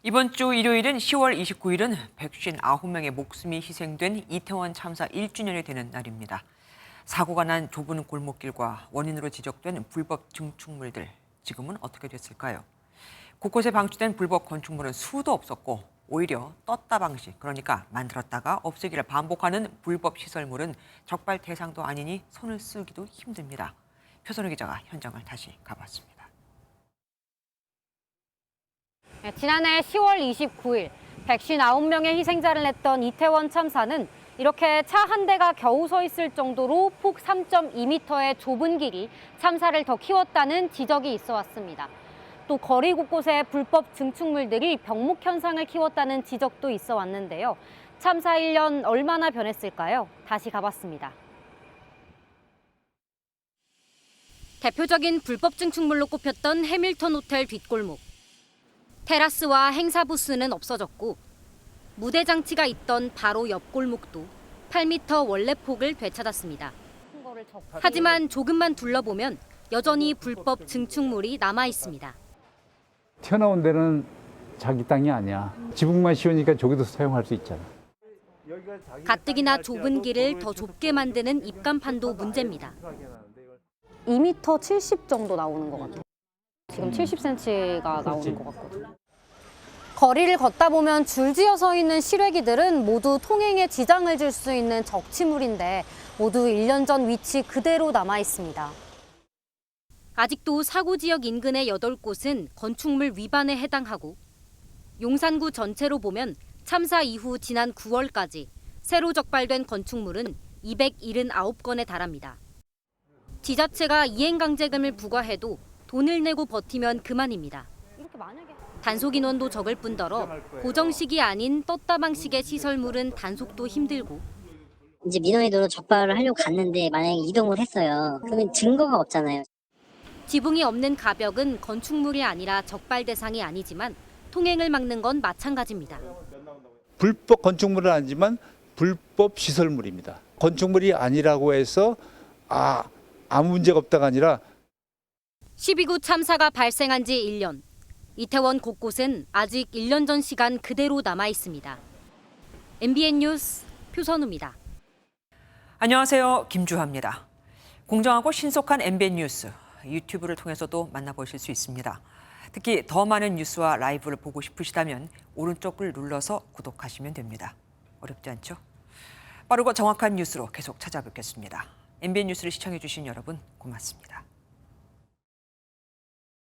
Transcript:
이번 주 일요일은 10월 29일은 159명의 목숨이 희생된 이태원 참사 1주년이 되는 날입니다. 사고가 난 좁은 골목길과 원인으로 지적된 불법 증축물들, 지금은 어떻게 됐을까요? 곳곳에 방치된 불법 건축물은 수도 없었고 오히려 떴다 방식, 그러니까 만들었다가 없애기를 반복하는 불법 시설물은 적발 대상도 아니니 손을 쓰기도 힘듭니다. 표선우 기자가 현장을 다시 가봤습니다. 지난해 10월 29일 159명의 희생자를 냈던 이태원 참사는 이렇게 차 한 대가 겨우 서 있을 정도로 폭 3.2m의 좁은 길이 참사를 더 키웠다는 지적이 있어 왔습니다. 또 거리 곳곳에 불법 증축물들이 병목 현상을 키웠다는 지적도 있어 왔는데요. 참사 1년 얼마나 변했을까요? 다시 가봤습니다. 대표적인 불법 증축물로 꼽혔던 해밀턴 호텔 뒷골목. 테라스와 행사 부스는 없어졌고 무대 장치가 있던 바로 옆 골목도 8m 원래 폭을 되찾았습니다. 하지만 조금만 둘러보면 여전히 불법 증축물이 남아 있습니다. 튀어나온 데는 자기 땅이 아니야. 지붕만 씌우니까 저기도 사용할 수 있잖아. 가뜩이나 좁은 길을 더 좁게 만드는 입간판도 문제입니다. 2m 70 정도 나오는 것 같아요. 지금 70cm가 나오는 것 같거든요. 거리를 걷다 보면 줄지어 서 있는 실외기들은 모두 통행에 지장을 줄 수 있는 적치물인데 모두 1년 전 위치 그대로 남아 있습니다. 아직도 사고 지역 인근의 8곳은 건축물 위반에 해당하고 용산구 전체로 보면 참사 이후 지난 9월까지 새로 적발된 건축물은 279건에 달합니다. 지자체가 이행강제금을 부과해도 돈을 내고 버티면 그만입니다. 단속 인원도 적을 뿐더러 고정식이 아닌 떴다 방식의 시설물은 단속도 힘들고 이제 민원인으로 적발을 하려고 갔는데 만약에 이동을 했어요. 그러면 증거가 없잖아요. 지붕이 없는 가벽은 건축물이 아니라 적발 대상이 아니지만 통행을 막는 건 마찬가지입니다. 불법 건축물은 아니지만 불법 시설물입니다. 건축물이 아니라고 해서 아무 문제가 없다가 아니라 12구 참사가 발생한 지 1년. 이태원 곳곳은 아직 1년 전 시간 그대로 남아 있습니다. MBN 뉴스 표선우입니다. 안녕하세요. 김주하입니다. 공정하고 신속한 MBN 뉴스, 유튜브를 통해서도 만나보실 수 있습니다. 특히 더 많은 뉴스와 라이브를 보고 싶으시다면 오른쪽을 눌러서 구독하시면 됩니다. 어렵지 않죠? 빠르고 정확한 뉴스로 계속 찾아뵙겠습니다. MBN 뉴스를 시청해 주신 여러분 고맙습니다.